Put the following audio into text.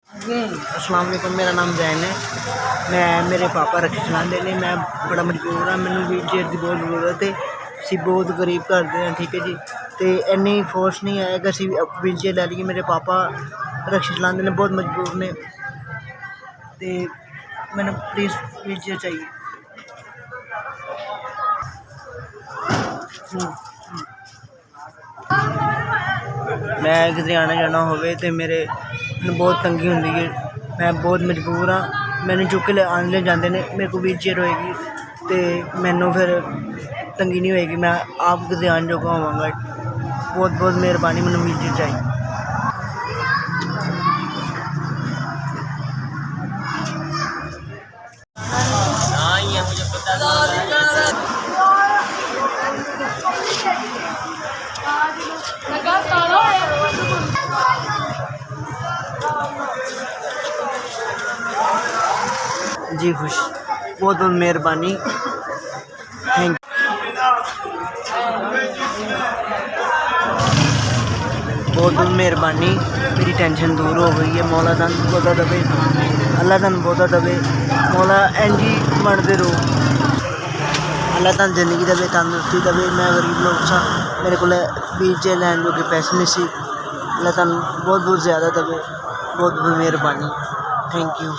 अस्सलाम वालेकुम, मेरा नाम जैन है। मेरे पापा रिक्शा चलाते हैं। मैं बड़ा मजबूर हाँ, मैनू व्हील चेयर की बहुत जरूरत है। ਅਸੀਂ बहुत गरीब घर ਦੇ ਹਾਂ, ठीक है जी। तो इन्नी फोर्स नहीं है कि ਅਸੀਂ व्हील चेयर लै लईए। मेरे पापा रिक्शा चलाते हैं, बहुत मजबूर ने, तो मैंने प्लीज़ व्हील चेयर चाहिए। मैं किते आना जाना होवे तो मेरे बहुत तंगी होंदी है। मैं बहुत मजबूर हाँ, मैंने चुक ले आने ले जाते हैं। मेरे को व्हील चेयर होएगी तो मैनू फिर तंगी नहीं होएगी, मैं आप किते आने जोगा होवांगा। बहुत बहुत मेहरबानी, मैनू व्हील चेयर चाहिए। जी खुश, बहुत बहुत मेहरबानी, थैंक यू। बहुत बहुत मेहरबानी, मेरी टेंशन दूर हो गई है। मौला तन बहुता दवे, अल्लाह तन बहुता दवे। मौला इंज ही बनते रहो, अल्लाह तन जिंदगी दवे, तंदुरुस्ती दवे। मैं गरीब लोग सा, मेरे को व्हील चेयर लैन जो कि पैसे नहीं सी। अल्लाह तन बहुत बहुत ज़्यादा दवे, बहुत बहुत मेहरबानी, थैंक यू।